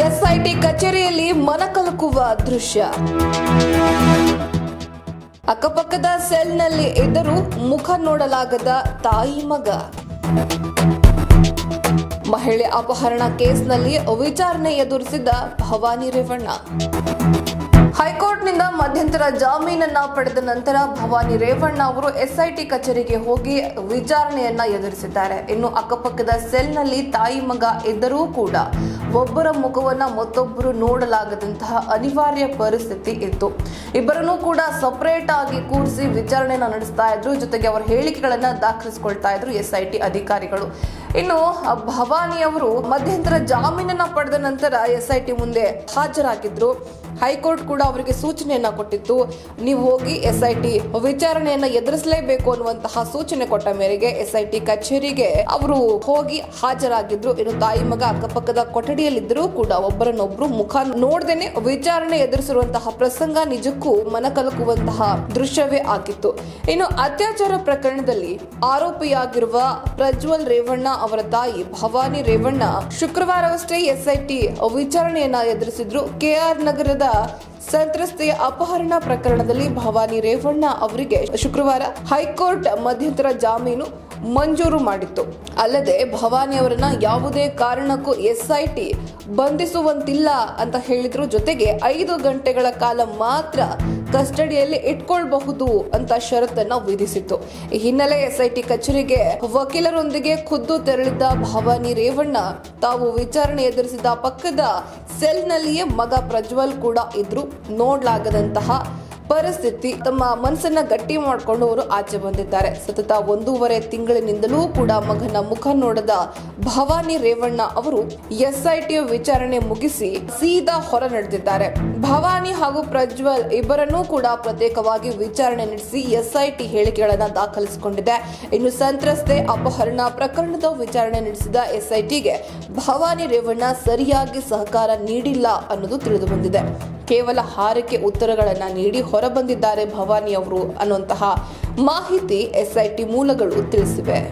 SIT ಕಚೇರಿಯಲ್ಲಿ ಮನಕಲಕುವ ದೃಶ್ಯ. ಅಕ್ಕಪಕ್ಕದ ಸೆಲ್ನಲ್ಲಿ ಇದ್ದರೂ ಮುಖ ನೋಡಲಾಗದ ತಾಯಿ ಮಗ. ಮಹಿಳೆ ಅಪಹರಣ ಕೇಸ್ನಲ್ಲಿ ವಿಚಾರಣೆ ಎದುರಿಸಿದ ಭವಾನಿ ರೇವಣ್ಣ. ಹೈಕೋರ್ಟ್ನಿಂದ ಮಧ್ಯಂತರ ಜಾಮೀನನ್ನ ಪಡೆದ ನಂತರ ಭವಾನಿ ರೇವಣ್ಣ ಅವರು ಎಸ್ಐಟಿ ಕಚೇರಿಗೆ ಹೋಗಿ ವಿಚಾರಣೆಯನ್ನ ಎದುರಿಸಿದ್ದಾರೆ. ಇನ್ನು ಅಕ್ಕಪಕ್ಕದ ಸೆಲ್ನಲ್ಲಿ ತಾಯಿ ಮಗ ಇದ್ದರೂ ಕೂಡ ಒಬ್ಬರ ಮುಖವನ್ನ ಮತ್ತೊಬ್ಬರು ನೋಡಲಾಗದಂತಹ ಅನಿವಾರ್ಯ ಪರಿಸ್ಥಿತಿ ಇತ್ತು. ಇಬ್ಬರನ್ನೂ ಕೂಡ ಸಪರೇಟ್ ಆಗಿ ಕೂರಿಸಿ ವಿಚಾರಣೆಯನ್ನ ನಡೆಸ್ತಾ ಇದ್ರು. ಜೊತೆಗೆ ಅವರ ಹೇಳಿಕೆಗಳನ್ನ ದಾಖಲಿಸಿಕೊಳ್ತಾ ಇದ್ರು ಎಸ್ಐಟಿ ಅಧಿಕಾರಿಗಳು. ಇನ್ನು ಭವಾನಿ ಅವರು ಮಧ್ಯಂತರ ಜಾಮೀನನ್ನ ಪಡೆದ ನಂತರ ಎಸ್ಐಟಿ ಮುಂದೆ ಹಾಜರಾಗಿದ್ರು. ಹೈಕೋರ್ಟ್ ಕೂಡ ಅವರಿಗೆ ಸೂಚನೆಯನ್ನ ಕೊಟ್ಟಿತ್ತು. ನೀವು ಹೋಗಿ ಎಸ್ಐಟಿ ವಿಚಾರಣೆಯನ್ನ ಎದುರಿಸಲೇಬೇಕು ಅನ್ನುವಂತಹ ಸೂಚನೆ ಕೊಟ್ಟ ಮೇರೆಗೆ ಎಸ್ಐಟಿ ಕಚೇರಿಗೆ ಅವರು ಹೋಗಿ ಹಾಜರಾಗಿದ್ರು. ಇನ್ನು ತಾಯಿ ಮಗ ಅಕ್ಕಪಕ್ಕದ ಕೊಠಡಿಯಲ್ಲಿದ್ದರೂ ಕೂಡ ಒಬ್ಬರನ್ನೊಬ್ರು ಮುಖ ನೋಡ್ದೇನೆ ವಿಚಾರಣೆ ಎದುರಿಸಿರುವಂತಹ ಪ್ರಸಂಗ ನಿಜಕ್ಕೂ ಮನಕಲಕುವಂತಹ ದೃಶ್ಯವೇ ಆಗಿತ್ತು. ಇನ್ನು ಅತ್ಯಾಚಾರ ಪ್ರಕರಣದಲ್ಲಿ ಆರೋಪಿಯಾಗಿರುವ ಪ್ರಜ್ವಲ್ ರೇವಣ್ಣ ಅವರ ತಾಯಿ ಭವಾನಿ ರೇವಣ್ಣ ಶುಕ್ರವಾರವಷ್ಟೇ ಎಸ್ಐಟಿ ವಿಚಾರಣೆಯನ್ನ ಎದುರಿಸಿದ್ರು. ಕೆಆರ್ ನಗರದ ಸಂತ್ರಸ್ತೆಯ ಅಪಹರಣ ಪ್ರಕರಣದಲ್ಲಿ ಭವಾನಿ ರೇವಣ್ಣ ಅವರಿಗೆ ಶುಕ್ರವಾರ ಹೈಕೋರ್ಟ್ ಮಧ್ಯಂತರ ಜಾಮೀನು ಮಂಜೂರು ಮಾಡಿತ್ತು. ಅಲ್ಲದೆ ಭವಾನಿ ಅವರನ್ನ ಯಾವುದೇ ಕಾರಣಕ್ಕೂ ಎಸ್ಐಟಿ ಬಂಧಿಸುವಂತಿಲ್ಲ ಅಂತ ಹೇಳಿದ್ರು. ಜೊತೆಗೆ 5 ಗಂಟೆಗಳ ಕಾಲ ಮಾತ್ರ ಕಸ್ಟಡಿಯಲ್ಲಿ ಇಟ್ಕೊಳ್ಬಹುದು ಅಂತ ಷರತ್ತನ್ನ ವಿಧಿಸಿತ್ತು. ಈ ಹಿನ್ನೆಲೆ ಎಸ್ಐಟಿ ಕಚೇರಿಗೆ ವಕೀಲರೊಂದಿಗೆ ಖುದ್ದು ತೆರಳಿದ್ದ ಭವಾನಿ ರೇವಣ್ಣ ತಾವು ವಿಚಾರಣೆ ಎದುರಿಸಿದ ಪಕ್ಕದ ಸೆಲ್ನಲ್ಲಿಯೇ ಮಗ ಪ್ರಜ್ವಲ್ ಕೂಡ ಇದ್ರು. ನೋಡ್ಲಾಗದಂತಹ ಪರಿಸ್ಥಿತಿ. ತಮ್ಮ ಮನಸ್ಸನ್ನ ಗಟ್ಟಿ ಮಾಡಿಕೊಂಡು ಅವರು ಆಚೆ ಬಂದಿದ್ದಾರೆ. ಸತತ 1.5 ತಿಂಗಳಿನಿಂದಲೂ ಕೂಡ ಮಗನ ಮುಖ ನೋಡದ ಭವಾನಿ ರೇವಣ್ಣ ಅವರು ಎಸ್ಐಟಿ ವಿಚಾರಣೆ ಮುಗಿಸಿ ಸೀದಾ ಹೊರ ನಡೆದಿದ್ದಾರೆ. ಭವಾನಿ ಹಾಗೂ ಪ್ರಜ್ವಲ್ ಇಬ್ಬರನ್ನೂ ಕೂಡ ಪ್ರತ್ಯೇಕವಾಗಿ ವಿಚಾರಣೆ ನಡೆಸಿ ಎಸ್ಐಟಿ ಹೇಳಿಕೆಗಳನ್ನ ದಾಖಲಿಸಿಕೊಂಡಿದೆ. ಇನ್ನು ಸಂತ್ರಸ್ತೆ ಅಪಹರಣ ಪ್ರಕರಣದ ವಿಚಾರಣೆ ನಡೆಸಿದ ಎಸ್ಐಟಿಗೆ ಭವಾನಿ ರೇವಣ್ಣ ಸರಿಯಾಗಿ ಸಹಕಾರ ನೀಡಿಲ್ಲ ಅನ್ನೋದು ತಿಳಿದು ಬಂದಿದೆ. ಕೇವಲ ಹಾರಿಕೆ ಉತ್ತರಗಳನ್ನ ನೀಡಿ ಹೊರಬಂದಿದ್ದಾರೆ ಭವಾನಿ ಅವರು ಅನ್ನುವಂತಹ ಮಾಹಿತಿ ಎಸ್ಐಟಿ ಮೂಲಗಳು ತಿಳಿಸಿವೆ.